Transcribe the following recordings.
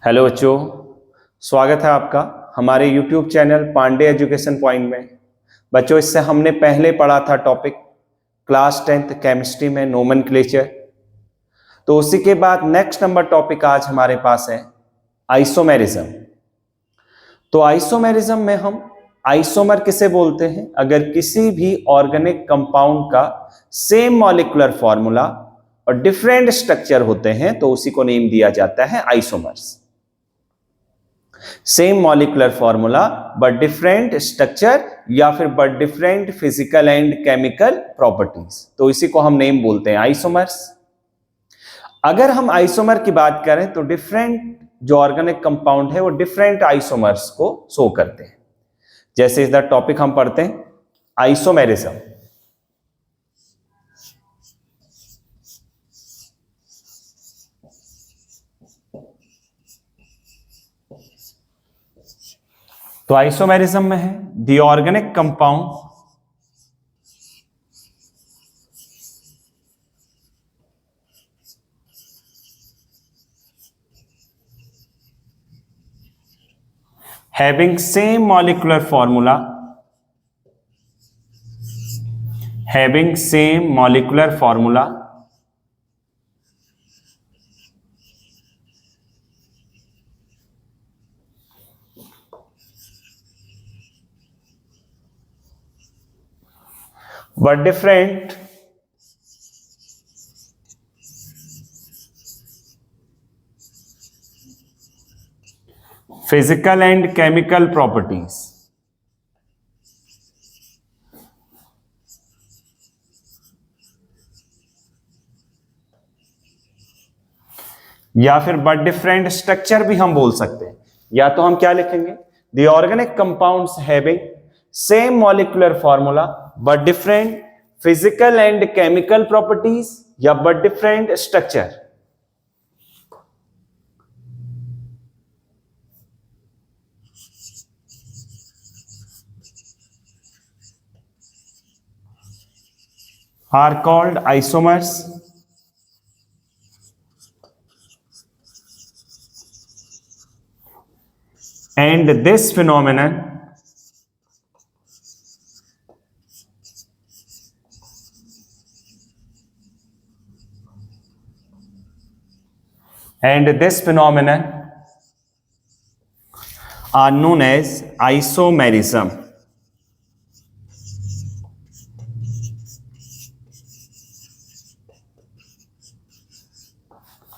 Hello बच्चों, स्वागत है आपका हमारे YouTube channel Pandey education point में। बच्चों, इससे हमने पहले पढ़ा था टॉपिक क्लास 10th केमिस्ट्री में नोमेनक्लेचर। तो उसी के बाद नेक्स्ट नंबर टॉपिक आज हमारे पास है आइसोमेरिज्म। तो आइसोमेरिज्म में हम आइसोमर किसे बोलते हैं? अगर किसी भी ऑर्गेनिक कंपाउंड का सेम मॉलिक्यूलर फॉर्मूला और डिफरेंट स्ट्रक्चर होते हैं तो उसी को नेम दिया जाता है isomers. Same molecular formula but different structure या फिर but different physical and chemical properties, तो इसी को हम नेम बोलते हैं आइसोमर्स। अगर हम आइसोमर की बात करें तो डिफरेंट जो ऑर्गेनिक कंपाउंड है वो डिफरेंट आइसोमर्स को शो करते हैं। जैसे इस टॉपिक हम पढ़ते हैं आइसोमेरिज्म। तो आइसोमेरिज्म में है the organic compound having same molecular formula but different physical and chemical properties। या फिर बट डिफरेंट स्ट्रक्चर भी हम बोल सकते हैं। या तो हम क्या लिखेंगे, the organic compounds having same molecular formula but different physical and chemical properties या but different structure. are called isomers and this phenomenon are known as isomerism।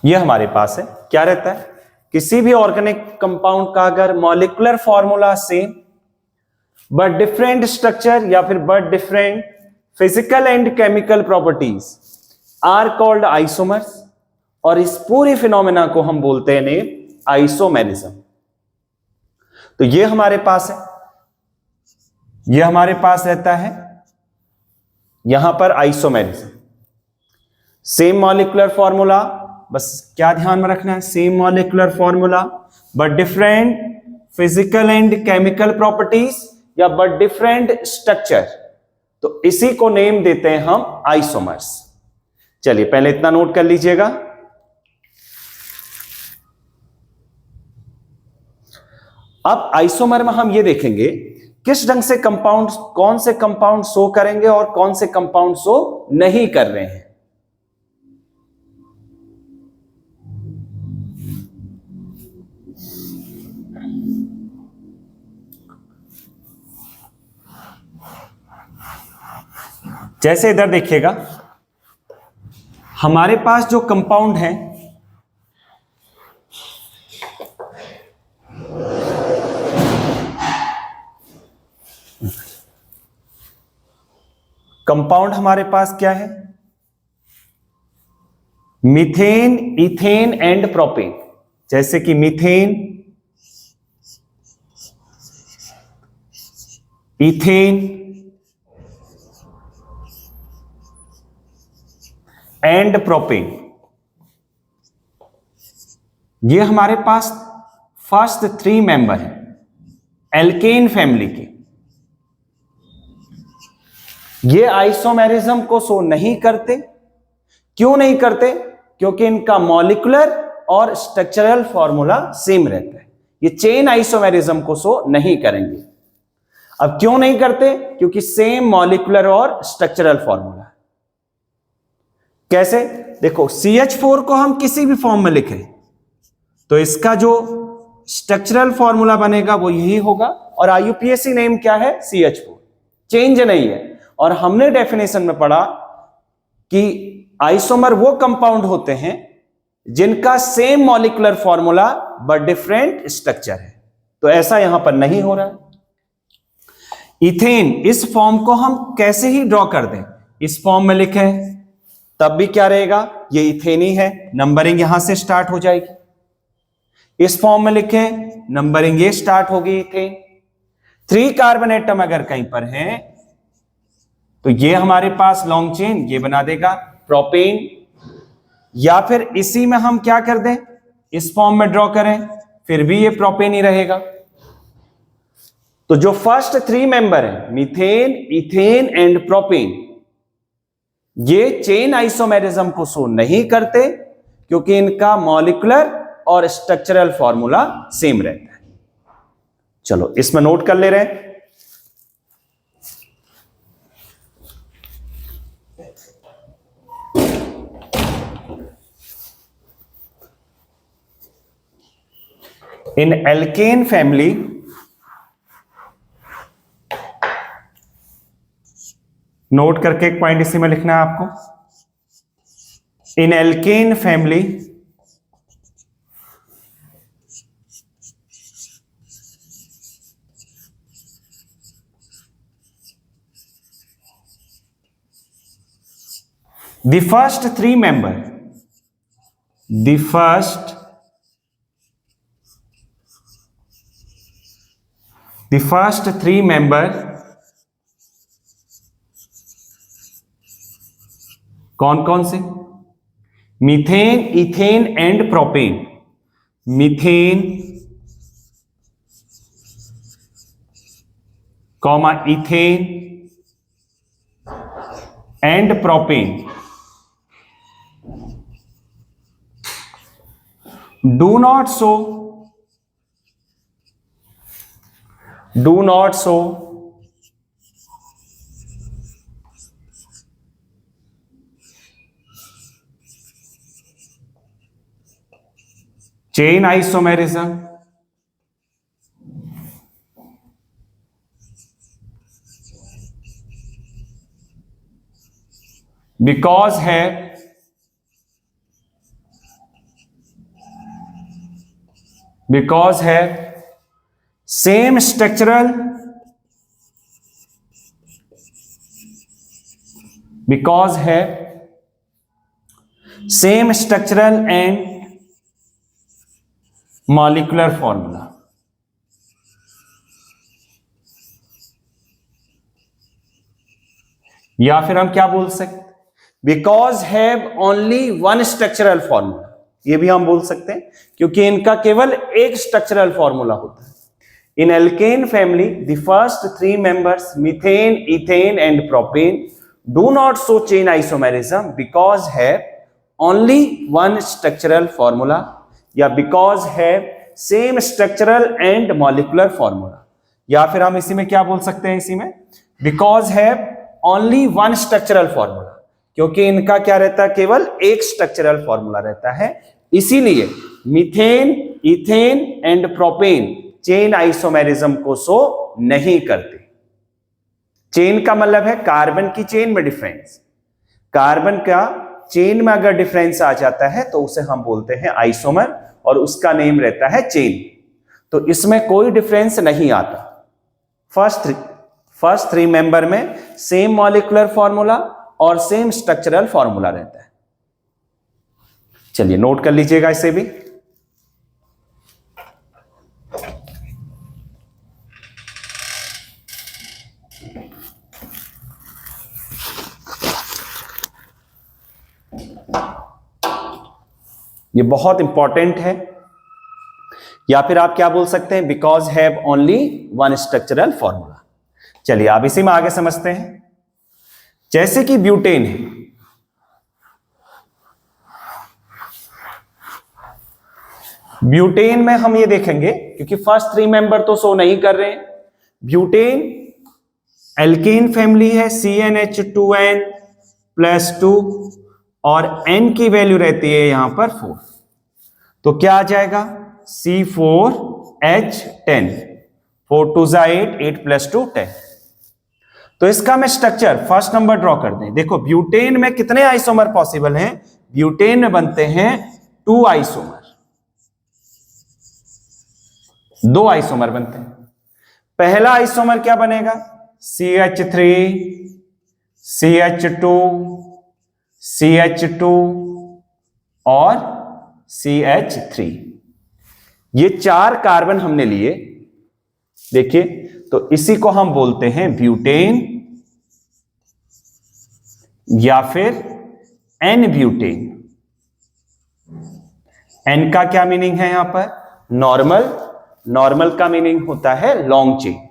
ये हमारे पास है क्या रहता है, किसी भी ऑर्गेनिक कंपाउंड का अगर molecular formula same but different structure या फिर but different physical and chemical properties are called isomers. और इस पूरी फिनोमेना को हम बोलते हैं नेम आइसोमेरिज्म। तो ये हमारे पास है, ये हमारे पास रहता है यहां पर आइसोमेरिज्म। सेम मॉलिक्यूलर फॉर्मूला, बस क्या ध्यान में रखना है, same molecular formula but different physical and chemical properties या बट डिफरेंट स्ट्रक्चर, तो इसी को नेम देते हैं हम आइसोमर्स। चलिए पहले इतना नोट कर लीजिएगा। अब आइसोमर में हम ये देखेंगे किस ढंग से कंपाउंड, कौन से कंपाउंड शो करेंगे और कौन से कंपाउंड शो नहीं कर रहे हैं। जैसे इधर देखिएगा, हमारे पास जो कंपाउंड है कंपाउंड हमारे पास क्या है, मीथेन, इथेन एंड प्रोपेन। जैसे कि मीथेन, इथेन एंड प्रोपेन, ये हमारे पास फर्स्ट 3 मेंबर हैं एल्केन फैमिली के। ये आइसोमेरिज्म को शो नहीं करते। क्यों नहीं करते? क्योंकि इनका मॉलिक्यूलर और स्ट्रक्चरल फॉर्मूला सेम रहता है। ये चेन आइसोमेरिज्म को शो नहीं करेंगे। अब क्यों नहीं करते? क्योंकि सेम मॉलिक्यूलर और स्ट्रक्चरल फॉर्मूला। कैसे? देखो, CH4 को हम किसी भी फॉर्म में लिखें तो इसका जो स्ट्रक्चरल फॉर्मूला बनेगा वो यही होगा, और IUPAC नेम क्या है? CH4, चेंज नहीं है। और हमने डेफिनेशन में पढ़ा कि आइसोमर वो कंपाउंड होते हैं जिनका same molecular formula but different structure है। तो ऐसा यहां पर नहीं हो रहा है। इथेन, इस फॉर्म को हम कैसे ही ड्रॉ कर दें, इस फॉर्म में लिखें तब भी क्या रहेगा? ये इथेन ही है, नंबरिंग यहां से स्टार्ट हो जाएगी। इस फॉर्म में लिखें, नंबरिंग ये स्टार्ट होगी इथेन। 3 कार्बन एटम अगर कहीं पर है तो ये हमारे पास लॉन्ग चेन ये बना देगा प्रोपेन। या फिर इसी में हम क्या कर दें, इस फॉर्म में ड्रॉ करें, फिर भी ये प्रोपेन ही रहेगा। तो जो फर्स्ट 3 मेंबर है, मीथेन, इथेन एंड प्रोपेन, ये चेन आइसोमेरिज्म को शो नहीं करते क्योंकि इनका मॉलिक्यूलर और स्ट्रक्चरल फॉर्मूला सेम रहता है। चलो इसमें नोट कर ले रहे हैं। इन एल्केन फैमिली, नोट करके एक पॉइंट इसी में लिखना है आपको। इन alkane family the first 3 member, the first 3 member कौन कौन से? Methane, ethane and propane. Methane comma ethane and propane do not show chain isomerism because have same structural, because have same structural and molecular formula। या फिर हम क्या बोल सकते? Because have only 1 structural formula, ये भी हम बोल सकते हैं क्योंकि इनका केवल एक स्ट्रक्चरल फॉर्मूला होता है। In alkane family the first 3 members methane, ethane and propane do not show chain isomerism because have only 1 structural formula, या because have same structural and molecular formula. या फिर हम इसी में क्या बोल सकते हैं, इसी में because have only 1 structural formula, क्योंकि इनका क्या रहता है? केवल एक स्ट्रक्चरल फॉर्मूला रहता है। इसीलिए methane, ethane and propane chain isomerism को शो नहीं करते। चेन का मतलब है कार्बन की चेन में डिफरेंस। कार्बन का चेन में अगर डिफरेंस आ जाता है तो उसे हम बोलते हैं आइसोमर, और उसका नेम रहता है चेन। तो इसमें कोई डिफरेंस नहीं आता। फर्स्ट 3 मेंबर में सेम मॉलिक्यूलर फॉर्मूला और सेम स्ट्रक्चरल फॉर्मूला रहता है। चलिए नोट कर लीजिएगा इसे भी। ये बहुत इंपॉर्टेंट है। या फिर आप क्या बोल सकते हैं? Because have only 1 structural formula. चलिए आप इसी में आगे समझते हैं। जैसे कि ब्यूटेन है, ब्यूटेन में हम ये देखेंगे, क्योंकि फर्स्ट 3 मेंबर तो शो नहीं कर रहे हैं। ब्यूटेन एल्केन फैमिली है, CnH2n + 2 और n की वैल्यू रहती है यहां पर 4, तो क्या आ जाएगा C4H10, 4 2 8, 8 + 2 10। तो इसका मैं स्ट्रक्चर फर्स्ट नंबर ड्रॉ कर दें। देखो ब्यूटेन में कितने आइसोमर पॉसिबल हैं? ब्यूटेन में बनते हैं 2 आइसोमर, 2 आइसोमर बनते हैं। पहला आइसोमर क्या बनेगा? CH3 CH2 CH2 और CH3, ये 4 कार्बन हमने लिए। देखिए, तो इसी को हम बोलते हैं ब्यूटेन या फिर एन ब्यूटेन। एन का क्या मीनिंग है यहां पर? नॉर्मल। नॉर्मल का मीनिंग होता है लॉन्ग चेन।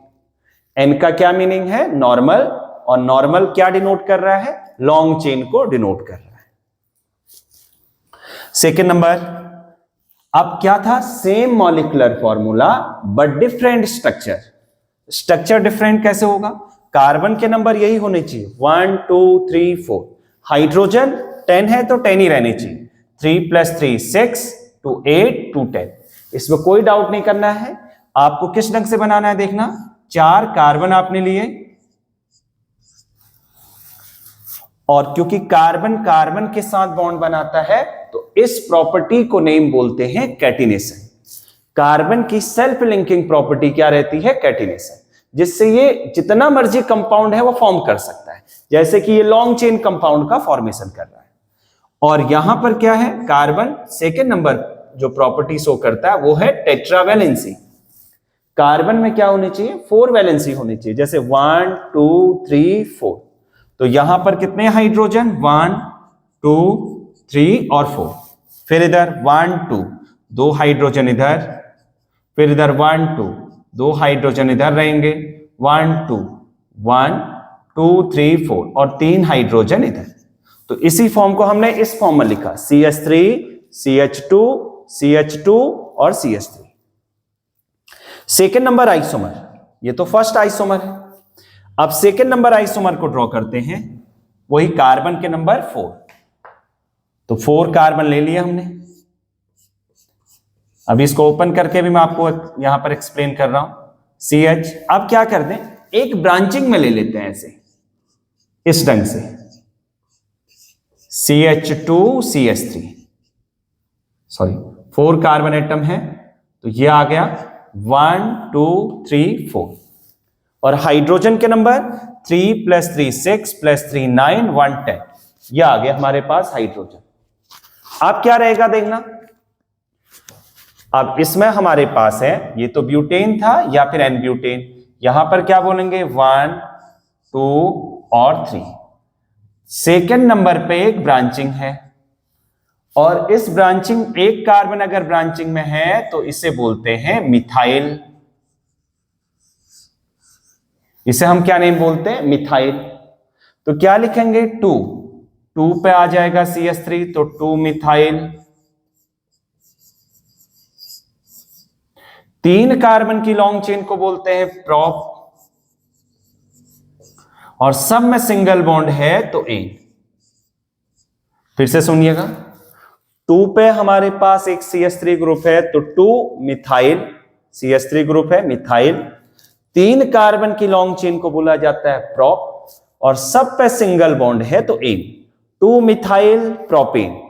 एन का क्या मीनिंग है? नॉर्मल। और नॉर्मल क्या डिनोट कर रहा है? लॉन्ग चेन को डिनोट कर रहा है। सेकेंड नंबर, अब क्या था? Same molecular formula but different structure. Structure different कैसे होगा? कार्बन के नंबर यही होने चाहिए 1 2 3 4। हाइड्रोजन 10 है तो 10 ही रहने चाहिए। 3 + 3 6 2 8 2 10। इसमें कोई डाउट नहीं करना है। आपको किस ढंग से बनाना है देखना। 4 कार्बन आपने लिए, और क्योंकि कार्बन कार्बन के साथ बॉन्ड बनाता है तो इस प्रॉपर्टी को नेम बोलते हैं कैटिनेशन। कार्बन की सेल्फ लिंकिंग प्रॉपर्टी क्या रहती है? कैटिनेशन, जिससे ये जितना मर्जी कंपाउंड है वो फॉर्म कर सकता है। जैसे कि ये लॉन्ग चेन कंपाउंड का फॉर्मेशन कर रहा है। और यहां पर क्या है? कार्बन सेकेंड नंबर जो प्रॉपर्टी शो करता है वो है टेट्रावैलेंसी। कार्बन में क्या होनी चाहिए? 4 वैलेंसी होनी चाहिए। जैसे 1 2 3 4। तो यहां पर कितने हाइड्रोजन? 1 2 3 और 4। फिर इधर 1 2, 2 हाइड्रोजन इधर, फिर इधर 1 2, 2 हाइड्रोजन इधर रहेंगे, 1 2 1 2 3 4 और 3 हाइड्रोजन इधर। तो इसी फॉर्म को हमने इस फॉर्म में लिखा, CH3 CH2 CH2 और CH3। सेकेंड नंबर आइसोमर, ये तो फर्स्ट आइसोमर है। अब सेकेंड नंबर आइसोमर को ड्रॉ करते हैं, वही कार्बन के नंबर 4। तो 4 कार्बन ले लिया हमने। अब इसको ओपन करके भी मैं आपको यहां पर एक्सप्लेन कर रहा हूं। CH, अब क्या कर दें, एक ब्रांचिंग में ले लेते हैं ऐसे, इस ढंग से CH2 CH3, sorry 4 carbon atom है तो ये आ गया 1 2 3 4। और हाइड्रोजन के नंबर 3 + 3 6 + 3 9 1 10। ये आ गया हमारे पास हाइड्रोजन। अब क्या रहेगा देखना। अब इसमें हमारे पास है, ये तो ब्यूटेन था या फिर एन ब्यूटेन। यहां पर क्या बोलेंगे? 1 2 और 3। सेकेंड नंबर पे एक ब्रांचिंग है, और इस ब्रांचिंग, एक कार्बन अगर ब्रांचिंग में है तो इसे बोलते हैं मिथाइल। इसे हम क्या नेम बोलते हैं? मिथाइल। तो क्या लिखेंगे? 2 2 पे आ जाएगा CH3, तो 2 मिथाइल। 3 कार्बन की लॉन्ग चेन को बोलते हैं प्रॉप, और सब में सिंगल बॉन्ड है तो एन। फिर से सुनिएगा, 2 पे हमारे पास एक CH3 ग्रुप है तो 2 मिथाइल, CH3 ग्रुप है मिथाइल। 3 कार्बन की लॉन्ग चेन को बोला जाता है प्रॉप, और सब पे सिंगल बॉन्ड है तो एन, 2 मिथाइल प्रोपेन।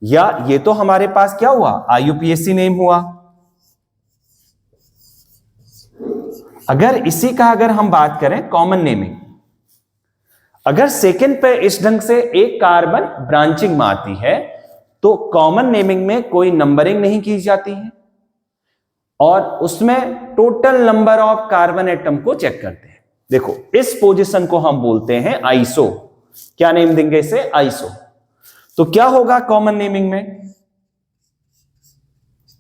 या ये तो हमारे पास क्या हुआ? IUPAC नेम हुआ। अगर इसी का अगर हम बात करें कॉमन नेमिंग, अगर सेकेंड पे इस ढंग से एक कार्बन ब्रांचिंग में आती है तो कॉमन नेमिंग में कोई नंबरिंग नहीं की जाती है, और उसमें total number of carbon atom को चेक करते हैं। देखो इस पोजीशन को हम बोलते हैं आइसो। क्या नेम देंगे इसे? आइसो। तो क्या होगा कॉमन नेमिंग में?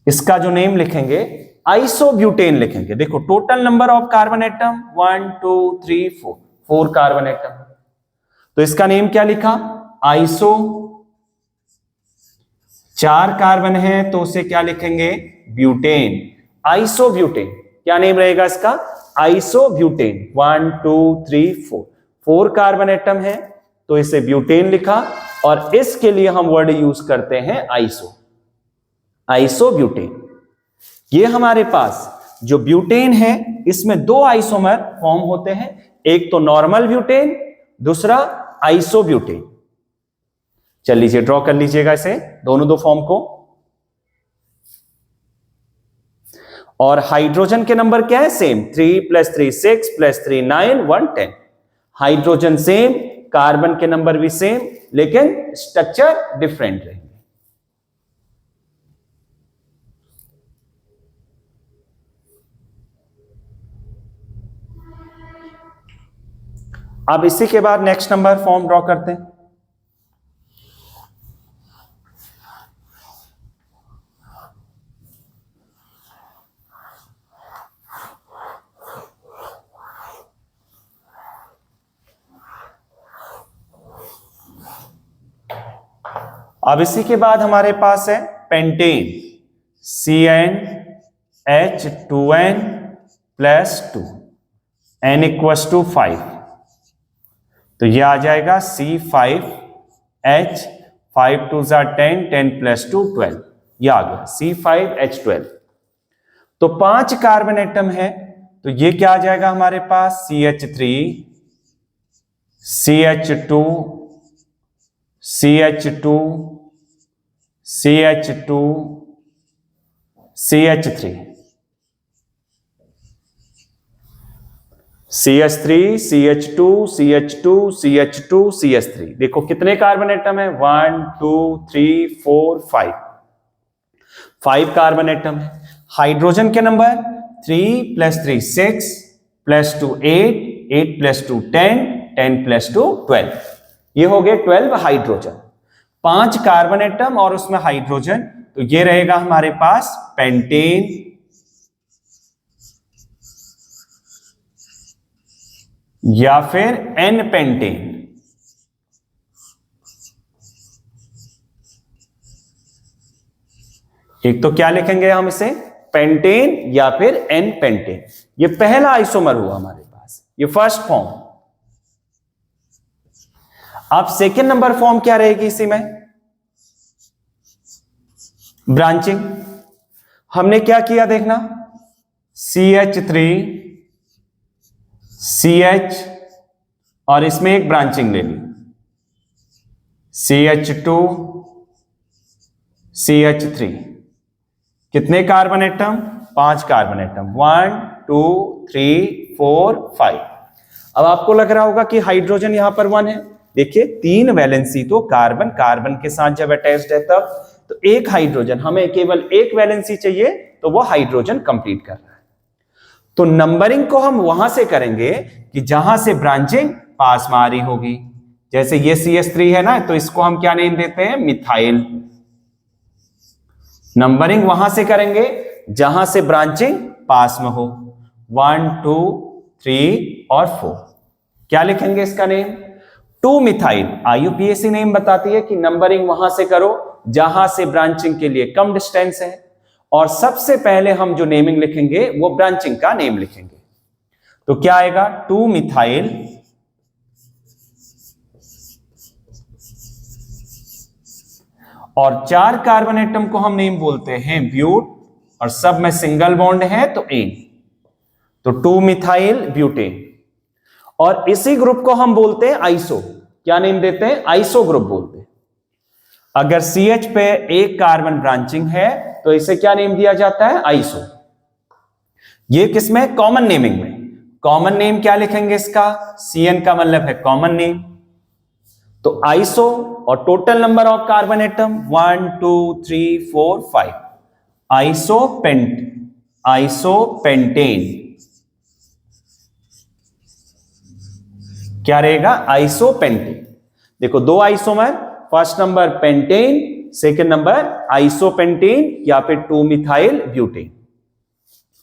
इसका जो नेम लिखेंगे आइसोब्यूटेन लिखेंगे। देखो total number of carbon atom 1 2 3 4, 4 carbon atom, तो इसका नेम क्या लिखा? आइसो। 4 कार्बन है तो उसे क्या लिखेंगे? Butane, isobutane. क्या नेम रहेगा इसका? आइसोब्यूटेन। 1 2 3 4, 4 कार्बन एटम है तो इसे ब्यूटेन लिखा, और इसके लिए हम वर्ड यूज करते हैं आइसो, आइसोब्यूटेन। ये हमारे पास जो ब्यूटेन है इसमें दो आइसोमर फॉर्म होते हैं, एक तो नॉर्मल ब्यूटेन, दूसरा आइसोब्यूटेन। चल लीजिए ड्रॉ कर लीजिएगा इसे, दोनों दो फॉर्म को। और हाइड्रोजन के नंबर क्या है? सेम, 3 + 3 6 + 3 9 1 10। हाइड्रोजन सेम, कार्बन के नंबर भी सेम, लेकिन स्ट्रक्चर डिफरेंट रहेंगे। अब इसी के बाद नेक्स्ट नंबर फॉर्म ड्रॉ करते हैं। अब इसी के बाद हमारे पास है पेंटेन, CnH2n+2, n = 5, तो ये आ जाएगा C5H, 5 2 10, 10 + 2 12, ये आ गया C5H12। तो 5 कार्बन एटम है तो ये क्या आ जाएगा हमारे पास? CH3, CH2, CH2, CH2, CH3, CH3, CH2, CH2, CH2, CH3। देखो कितने कार्बन एटम है? 1 2 3 4 5, 5 कार्बन एटम है। हाइड्रोजन के नंबर 3 + 3 6 + 2 8, 8 + 2 10, 10 + 2 12, ये हो गए 12 हाइड्रोजन। 5 कार्बन एटम और उसमें हाइड्रोजन, तो ये रहेगा हमारे पास पेंटेन, या फिर एन पेंटेन। एक तो क्या लिखेंगे हम इसे? पेंटेन या फिर एन पेंटेन। ये पहला आइसोमर हुआ हमारे पास, ये फर्स्ट फॉर्म। अब सेकेंड नंबर फॉर्म क्या रहेगी इसी में? ब्रांचिंग। हमने क्या किया देखना, CH3, CH, और इसमें एक ब्रांचिंग ले ली, CH2, CH3। कितने कार्बन एटम? 5 carbon atom, 1 2 3 4 5। अब आपको लग रहा होगा कि हाइड्रोजन यहां पर 1 है। देखिए 3 वैलेंसी तो कार्बन कार्बन के साथ जब अटैच्ड है तब, तो एक हाइड्रोजन, हमें केवल एक वैलेंसी चाहिए तो वो हाइड्रोजन कंप्लीट कर रहा है। तो नंबरिंग को हम वहां से करेंगे कि जहां से ब्रांचिंग पास में आ रही होगी। जैसे ये CH3 है ना, तो इसको हम क्या नेम देते हैं? मिथाइल। नंबरिंग वहां से करेंगे जहां से ब्रांचिंग पास में हो, 1 2 3 और 4। क्या लिखेंगे इसका नेम? 2 मिथाइल। IUPAC नेम बताती है कि नंबरिंग वहां से करो जहां से ब्रांचिंग के लिए कम डिस्टेंस है, और सबसे पहले हम जो नेमिंग लिखेंगे वो ब्रांचिंग का नेम लिखेंगे। तो क्या आएगा? 2 मिथाइल और 4 कार्बन एटम को हम नेम बोलते हैं ब्यूट, और सब में सिंगल बॉन्ड है तो एन, तो 2 मिथाइल ब्यूटेन। और इसी ग्रुप को हम बोलते हैं आइसो। क्या नेम देते हैं? आइसो ग्रुप बोलते हैं। अगर CH पे एक कार्बन ब्रांचिंग है तो इसे क्या नेम दिया जाता है? आइसो। ये किसमें? कॉमन नेमिंग में। कॉमन नेम क्या लिखेंगे इसका? CN का मतलब है कॉमन नेम, तो आइसो। और total number of carbon atom 1 2 3 4 5, isopentane. क्या रहेगा? आइसोपेंटेन। देखो दो isomer, first number pentane, second number isopentane या फिर 2 मिथाइल ब्यूटेन।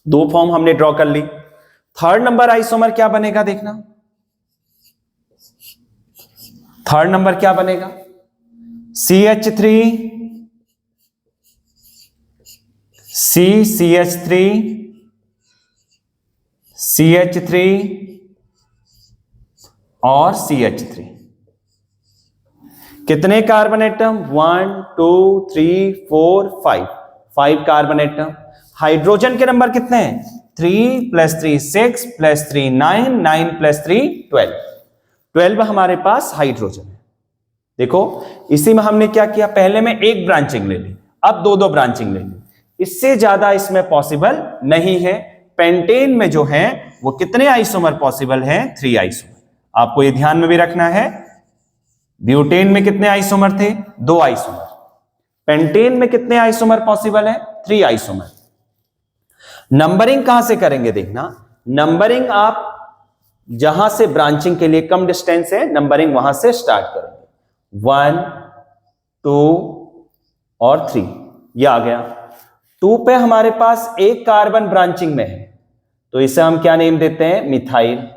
दो फॉर्म हमने ड्रॉ कर ली। थर्ड नंबर आइसोमर क्या बनेगा देखना। थर्ड नंबर क्या बनेगा? CH3, CH3 CH3 और CH3। कितने carbon atom? 1 2 3 4 5 carbon atom. Hydrogen के नंबर कितने हैं? 3 + 3 6 + 3 9 9 + 3 12। 12 हमारे पास हाइड्रोजन है। देखो इसी में हमने क्या किया, पहले में एक ब्रांचिंग ले ली, अब दो दो ब्रांचिंग ले ली। इससे ज्यादा इसमें पॉसिबल नहीं है। पेंटेन में जो है वो कितने आइसोमर पॉसिबल हैं? 3 आइसोमर। आपको ये ध्यान में भी रखना है। ब्यूटेन में कितने आइसोमर थे? 2 आइसोमर। पेंटेन में कितने आइसोमर पॉसिबल है? 3 आइसोमर। नंबरिंग कहां से करेंगे देखना। नंबरिंग आप जहां से ब्रांचिंग के लिए कम डिस्टेंस है, नंबरिंग वहां से स्टार्ट करेंगे। 1 2 और 3 ये आ गया। 2 पे हमारे पास एक कार्बन ब्रांचिंग में है, तो इसे हम क्या नेम देते हैं? मिथाइल।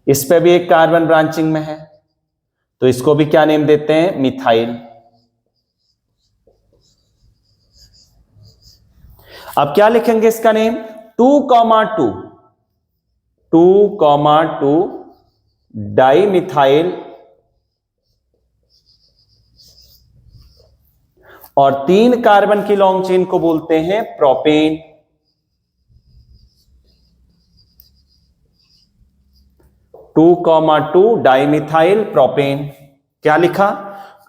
इस पे भी एक कार्बन ब्रांचिंग में है, तो इसको भी क्या नेम देते हैं? मिथाइल। अब क्या लिखेंगे इसका नेम? 2,2 2,2 डाइमिथाइल और 3 कार्बन की लॉन्ग चेन को बोलते हैं propane. Two comma 2 dimethyl propane. क्या लिखा?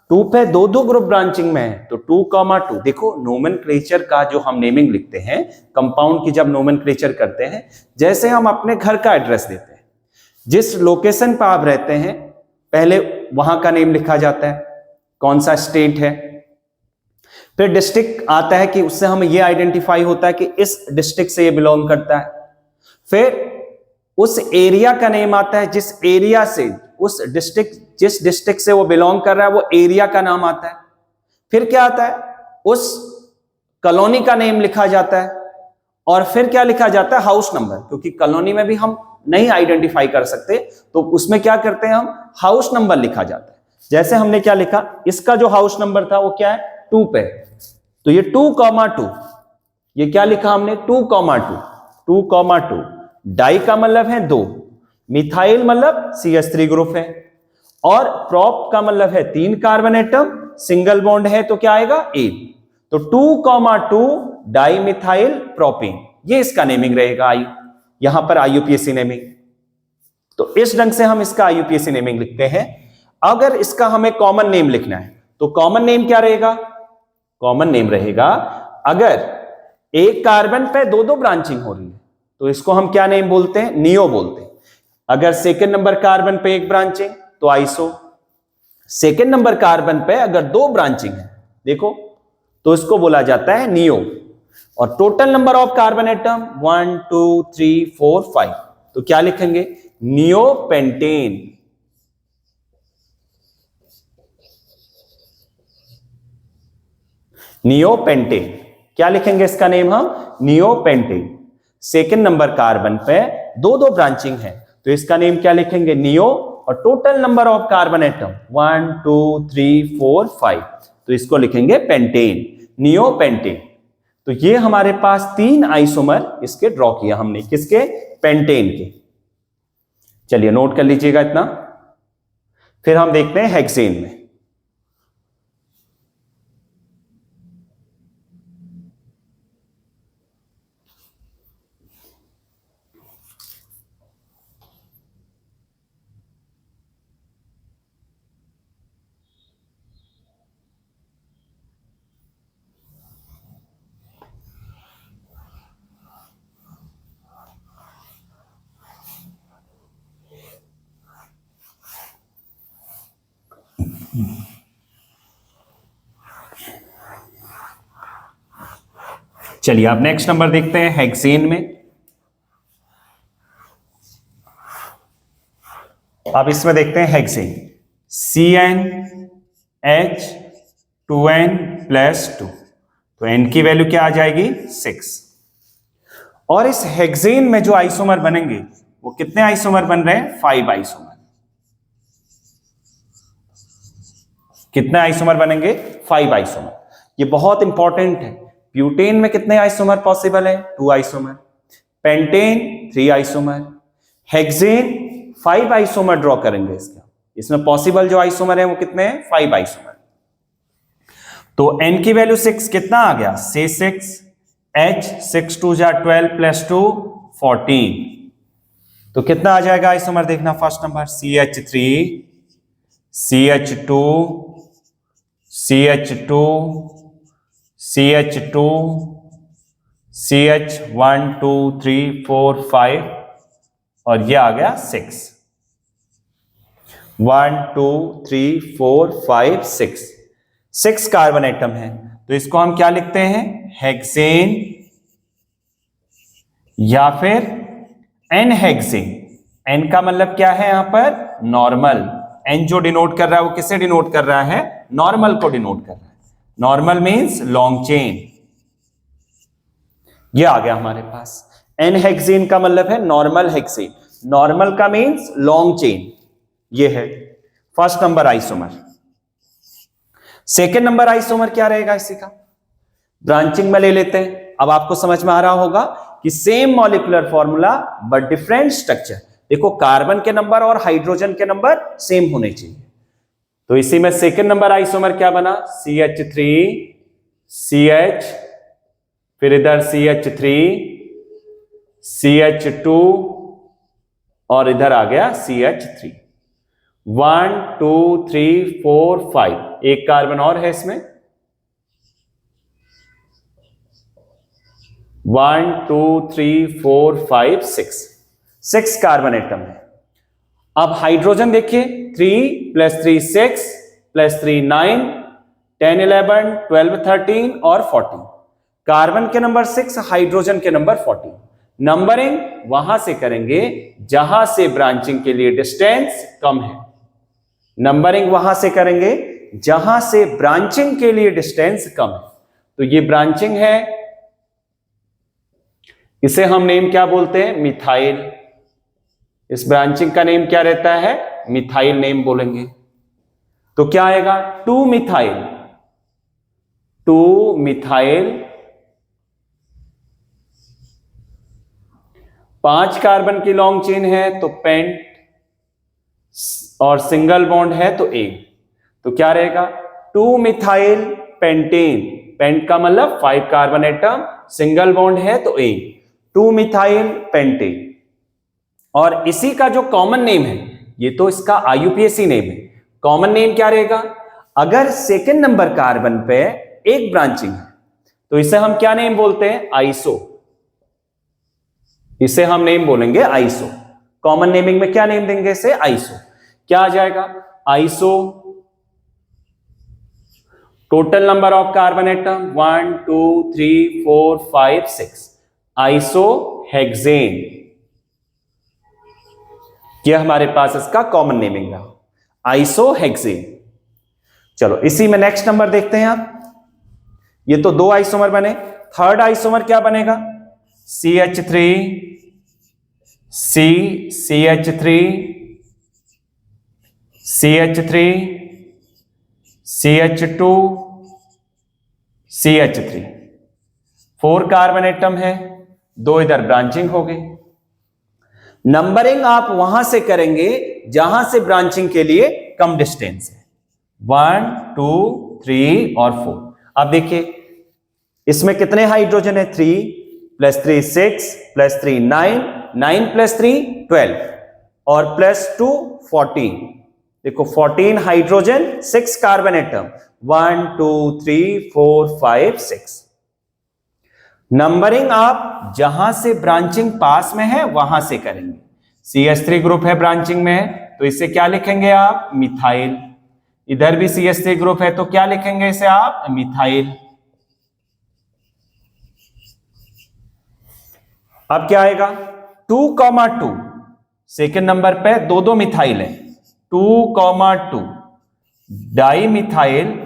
2 पे दो दो ग्रुप ब्रांचिंग में है, तो 2,2। देखो नोमेनक्लेचर का जो हम नेमिंग लिखते हैं, कंपाउंड की जब नोमेनक्लेचर करते हैं, जैसे हम अपने घर का एड्रेस देते हैं, जिस लोकेशन पर आप रहते हैं पहले वहां का नेम लिखा जाता है, कौन सा स्टेट है। फिर डिस्ट्रिक्ट आता है कि उससे हमें यह आइडेंटिफाई होता है कि इस डिस्ट्रिक्ट से ये बिलोंग करता है। फिर उस एरिया का नेम आता है, जिस एरिया से उस डिस्ट्रिक्ट जिस डिस्ट्रिक्ट से वो बिलोंग कर रहा है वो एरिया का नाम आता है। फिर क्या आता है? उस कॉलोनी का नेम लिखा जाता है। और फिर क्या लिखा जाता है? हाउस नंबर, क्योंकि कॉलोनी में भी हम नहीं आइडेंटिफाई कर सकते, तो उसमें क्या करते हैं हम? हाउस नंबर लिखा जाता है। जैसे हमने क्या लिखा, इसका जो हाउस नंबर था वो क्या है? 2 पे, तो ये 2,2। ये क्या लिखा हमने? 2,2 2,2। डाई का मतलब है 2, मिथाइल मतलब CH3 ग्रुप है, और प्रोप का मतलब है 3 कार्बन एटम, सिंगल बॉन्ड है तो क्या आएगा? 1। तो 2,2 डाइमिथाइल प्रोपेन, ये इसका नेमिंग रहेगा। यहां पर IUPAC नेमिंग। तो इस ढंग से हम इसका IUPAC नेमिंग लिखते हैं। अगर इसका हमें कॉमन नेम लिखना है, तो कॉमन नेम क्या रहेगा? कॉमन नेम रहेगा, अगर एक कार्बन पे दो दो ब्रांचिंग हो रही है तो इसको हम क्या नेम बोलते हैं? नियो बोलते हैं। अगर सेकंड नंबर कार्बन पे एक ब्रांचिंग तो आइसो। सेकंड नंबर कार्बन पे अगर 2 ब्रांचिंग है देखो, तो इसको बोला जाता है नियो। और total number of carbon atom 1 2 3 4 5, तो क्या लिखेंगे? Neo pentane. नियो पेंटेन क्या लिखेंगे इसका नेम हम? Neo pentane. Second number carbon पे दो दो ब्रांचिंग है, तो इसका नेम क्या लिखेंगे? नियो। और total number of carbon atom 1 2 3 4 5, तो इसको लिखेंगे पेंटेन, नियो पेंटेन। तो ये हमारे पास 3 आइसोमर इसके ड्रॉ किया हमने, किसके? पेंटेन के। चलिए नोट कर लीजिएगा इतना। फिर हम देखते हैं हेक्सेन में। चलिए अब नेक्स्ट नंबर देखते हैं हेक्सेन में। अब इसमें देखते हैं हेक्सेन, CnH2n+2, तो n की वैल्यू क्या आ जाएगी? 6। और इस हेक्सेन में जो आइसोमर बनेंगे वो कितने आइसोमर बन रहे हैं? 5 आइसोमर। कितने आइसोमर बनेंगे? 5 आइसोमर। ये बहुत इंपॉर्टेंट है। ब्यूटेन में कितने आइसोमर पॉसिबल है? 2 isomer. Pentane 3 isomer. Hexane 5 isomer draw करेंगे इसका। इसमें पॉसिबल जो आइसोमर है वो कितने हैं? 5 आइसोमर। तो n की वैल्यू 6 कितना आ गया? C6 H 6 2 जा 12 प्लस 2 14। तो कितना आ जाएगा आइसोमर? देखना first number CH3 CH2 CH2 CH2 CH 1 2 3 4 5 और ये आ गया 6। 1 2 3 4 5 6 कार्बन एटम है। तो इसको हम क्या लिखते हैं? हेक्सेन या फिर एन हेक्सेन। एन का मतलब क्या है यहां पर? नॉर्मल। एन जो डिनोट कर रहा है वो किसे डिनोट कर रहा है? नॉर्मल को डिनोट कर रहा है। Normal means long chain. ये आ गया हमारे पास। एन हेक्सेन का मतलब है नॉर्मल हेक्सेन। नॉर्मल का मींस लॉन्ग चेन। ये है first number isomer. Second number isomer क्या रहेगा इसी का? ब्रांचिंग में ले लेते हैं। अब आपको समझ में आ रहा होगा कि same molecular formula but different structure. देखो कार्बन के नंबर और हाइड्रोजन के नंबर सेम होने चाहिए। तो इसी में सेकेंड नंबर आइसोमर क्या बना? CH3 CH, फिर इधर CH3 CH2 और इधर आ गया CH3। 1 2 3 4 5। एक कार्बन और है इसमें। 1 2 3 4 5 6 कार्बन एटम है। अब हाइड्रोजन देखिए 3 + 3 6 + 3 9 10 11 12 13 और 14। कार्बन के नंबर 6, हाइड्रोजन के नंबर 14। नंबरिंग वहां से करेंगे जहां से ब्रांचिंग के लिए डिस्टेंस कम है। नंबरिंग वहां से करेंगे जहां से ब्रांचिंग के लिए डिस्टेंस कम है। तो ये ब्रांचिंग है, इसे हम नेम क्या बोलते हैं? मिथाइल। इस ब्रांचिंग का नेम क्या रहता है? मिथाइल नेम बोलेंगे। तो क्या आएगा? 2 मिथाइल। 2 मिथाइल 5 कार्बन की लॉन्ग चेन है तो पेंट और सिंगल बॉन्ड है तो A। तो क्या रहेगा? 2 मिथाइल पेंटेन। पेंट का मतलब 5 कार्बन एटम, सिंगल बॉन्ड है तो A। 2 methyl pentane. और इसी का जो कॉमन नेम है, ये तो इसका IUPAC नेम है। कॉमन नेम क्या रहेगा? अगर सेकेंड नंबर कार्बन पे एक ब्रांचिंग है तो इसे हम क्या नेम बोलते हैं? आइसो। इसे हम नेम बोलेंगे आइसो। कॉमन नेमिंग में क्या नेम देंगे इसे? आइसो। क्या आ जाएगा? Iso total number of carbon atom 1 2 3 4 5 6। Iso hexane. यह हमारे पास इसका कॉमन नेमिंग रहा, आइसो हेक्सेन। चलो इसी में नेक्स्ट नंबर देखते हैं आप। ये तो 2 आइसोमर बने। थर्ड आइसोमर क्या बनेगा? CH3 CH3 CH3 CH2 CH3। 4 carbon atom है, 2 इधर ब्रांचिंग हो गई। नंबरिंग आप वहां से करेंगे जहां से ब्रांचिंग के लिए कम डिस्टेंस है। 1 2 3 और 4। अब देखिए इसमें कितने हाइड्रोजन है? 3 + 3 6 + 3 9 9 + 3 12 और +2 14। देखो 14 हाइड्रोजन 6 कार्बन एटम। 1 2 3 4 5 6। नंबरिंग आप जहां से ब्रांचिंग पास में है वहां से करेंगे। CH3 ग्रुप है ब्रांचिंग में है तो इसे क्या लिखेंगे आप? मिथाइल। इधर भी CH3 ग्रुप है तो क्या लिखेंगे इसे आप? मिथाइल। अब क्या आएगा? 2,2 सेकेंड नंबर पे 2 मिथाइल है। 2,2 डाई मिथाइल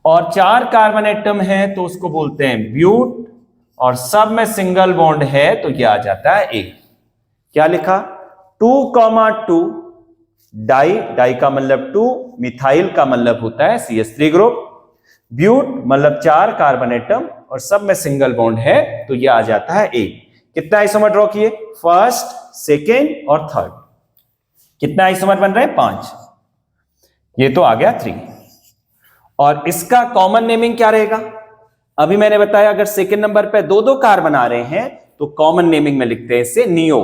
और 4 कार्बन एटम है तो उसको बोलते हैं ब्यूट और सब में सिंगल बॉन्ड है तो यह आ जाता है A। क्या लिखा? 2,2 डाई, डाई का मतलब 2, मिथाइल का मतलब होता है CH3 ग्रुप, ब्यूट मतलब 4 कार्बन एटम और सब में सिंगल बॉन्ड है, तो ये आ जाता है A। कितना आइसोमर ड्रॉ किए? फर्स्ट, सेकेंड और थर्ड। कितना आइसोमर बन रहे हैं? 5। ये तो आ गया 3। और इसका कॉमन नेमिंग क्या रहेगा? अभी मैंने बताया अगर सेकेंड नंबर पे 2-2 कार्बन आ रहे हैं तो कॉमन नेमिंग में लिखते हैं इसे नियो।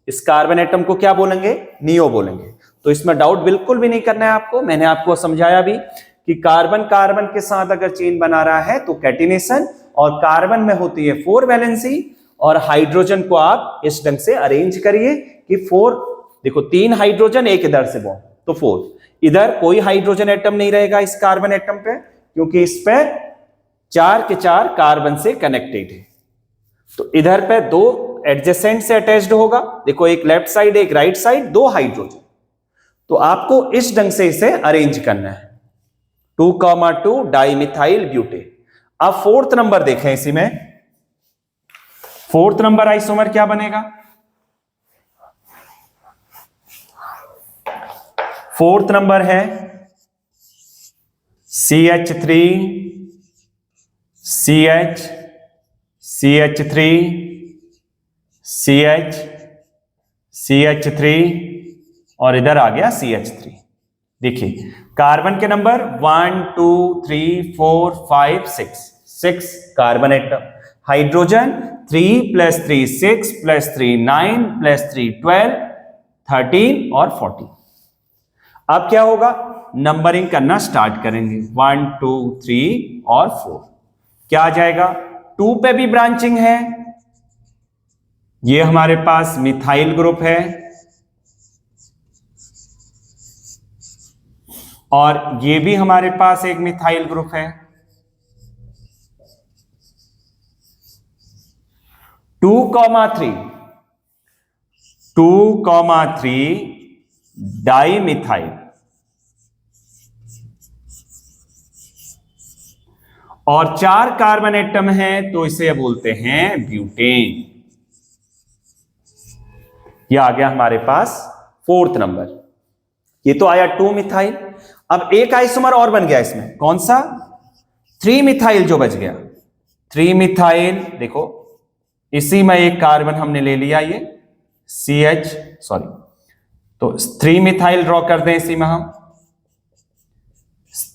इस कार्बन एटम को क्या बोलेंगे? नियो बोलेंगे। तो इसमें डाउट बिल्कुल भी नहीं करना है आपको, मैंने आपको समझाया भी कि कार्बन कार्बन के साथ अगर चेन बना रहा है तो कैटिनेशन, और कार्बन में होती है 4 वैलेंसी, और हाइड्रोजन को आप इस ढंग से अरेंज करिए कि 4, देखो 3 हाइड्रोजन, एक इधर से बॉन्ड, तो 4। इधर कोई हाइड्रोजन एटम नहीं रहेगा इस कार्बन एटम पे, क्योंकि इस पे 4 के 4 कार्बन से कनेक्टेड है। तो इधर पे 2 एडजेसेंट से अटैच्ड होगा, देखो एक लेफ्ट साइड एक राइट साइड, 2 हाइड्रोजन। तो आपको इस ढंग से इसे अरेंज करना है, 2,2 डाई मिथाइल ब्यूटेन। अब फोर्थ नंबर देखें इसी में, फोर्थ नंबर आइसोमर क्या बनेगा? फोर्थ नंबर है CH3 CH CH3 CH CH3 और इधर आ गया CH3। देखिए कार्बन के नंबर 1 2 3 4 5 6 कार्बन एटम। हाइड्रोजन 3 + 3 6 + 3 9 + 3 12 13 और 14। अब क्या होगा? नंबरिंग करना स्टार्ट करेंगे, 1 2 3 और 4। क्या आ जाएगा? 2 पे भी ब्रांचिंग है, ये हमारे पास मिथाइल ग्रुप है, और ये भी हमारे पास एक मिथाइल ग्रुप है। 2,3 डाई मिथाइल, और 4 कार्बन एटम है तो इसे बोलते हैं ब्यूटेन। यह आ गया हमारे पास फोर्थ नंबर। ये तो आया 2 मिथाइल। अब एक आइसोमर और बन गया इसमें, कौन सा? 3 मिथाइल जो बच गया। 3 मिथाइल, देखो इसी में एक कार्बन हमने ले लिया, ये तो 3 मिथाइल ड्रॉ कर दें इसी में हम।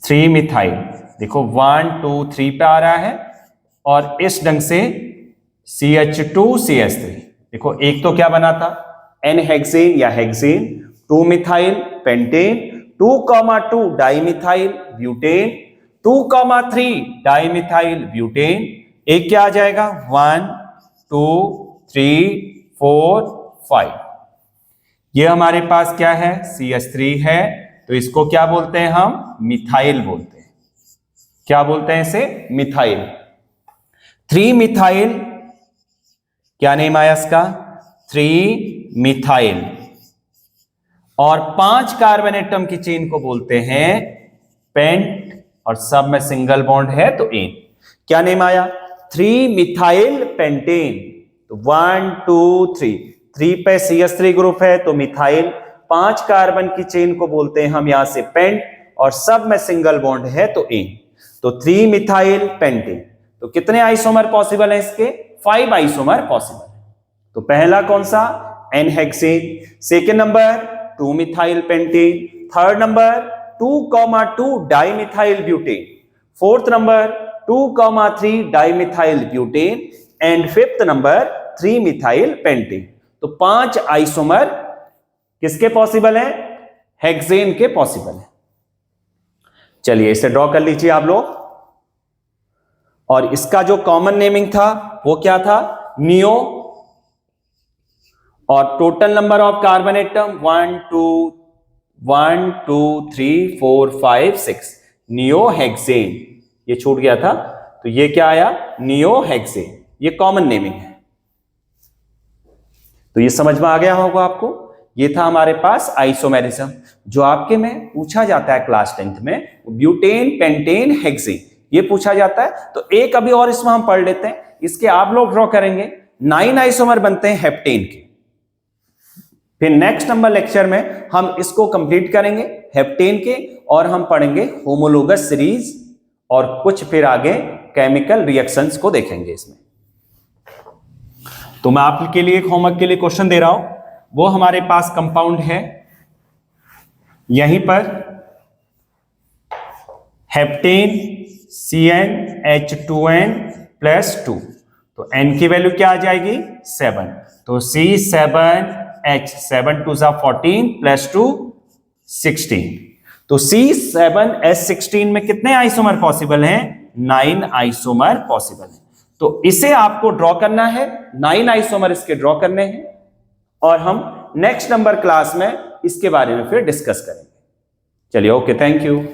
3 मिथाइल, देखो 1 2 3 पे आ रहा है, और इस ढंग से CH2 CH3। देखो एक तो क्या बना था? N हेक्सेन या hexane, 2 methyl pentane, 2,2 dimethyl butane, 2,3 dimethyl butane. एक क्या आ जाएगा? 1 2 3 4 5। ये हमारे पास क्या है? CH3 है, तो इसको क्या बोलते हैं हम? मिथाइल बोलते हैं। क्या बोलते हैं इसे? मिथाइल। 3 मिथाइल, क्या नेम आया इसका? 3 मिथाइल। और 5 कार्बन एटम की चेन को बोलते हैं पेंट, और सब में सिंगल बॉन्ड है तो एन। क्या नेम आया? 3 मिथाइल पेंटेन। तो 1 2 3, 3 पे CH3 ग्रुप है तो मिथाइल, 5 कार्बन की चेन को बोलते हैं हम यहां से पेंट, और सब में सिंगल बॉन्ड है तो एन। तो 3 मिथाइल पेंटेन। तो कितने आइसोमर पॉसिबल है इसके? 5 आइसोमर पॉसिबल है। तो पहला कौन सा? N hexane. Second number 2 methyl pentane. Third number 2,2 dimethyl butane. Fourth number 2,3 dimethyl butane, and fifth number 3 methyl pentane. तो 5 आइसोमर किसके पॉसिबल है? हेक्सेन के पॉसिबल है। चलिए इसे ड्रॉ कर लीजिए आप लोग। और इसका जो कॉमन नेमिंग था वो क्या था? नियो। और total number of carbon atom 1 2 3 4 5 6, neo hexane. ये छूट गया था, तो ये क्या आया? Neo hexane. ये कॉमन नेमिंग है। तो ये समझ में आ गया होगा आपको। ये था हमारे पास आइसोमेरिज्म, जो आपके में पूछा जाता है क्लास 10th में, ब्यूटेन पेंटेन हेक्सेन, ये पूछा जाता है। तो एक अभी और इसमें हम पढ़ लेते हैं, इसके आप लोग ड्रॉ करेंगे। 9 आइसोमर बनते हैं हेप्टेन के। फिर नेक्स्ट नंबर लेक्चर में हम इसको कंप्लीट करेंगे हेप्टेन के, और हम पढ़ेंगे होमोलोगस सीरीज और कुछ फिर आगे केमिकल रिएक्शंस को देखेंगे इसमें। तो मैं आपके लिए एक होमवर्क के लिए क्वेश्चन दे रहा हूं, वो हमारे पास कंपाउंड है यहीं पर हेप्टेन CnH2n+2, तो n की वैल्यू क्या आ जाएगी 7, तो C7H 7 2 14 + 2 16, तो C7H16 में कितने आइसोमर पॉसिबल हैं 9 आइसोमर पॉसिबल है। तो इसे आपको ड्रॉ करना है, 9 आइसोमर इसके ड्रॉ करने हैं, और हम नेक्स्ट नंबर क्लास में इसके बारे में फिर डिस्कस करेंगे। चलिए, ओके, थैंक यू।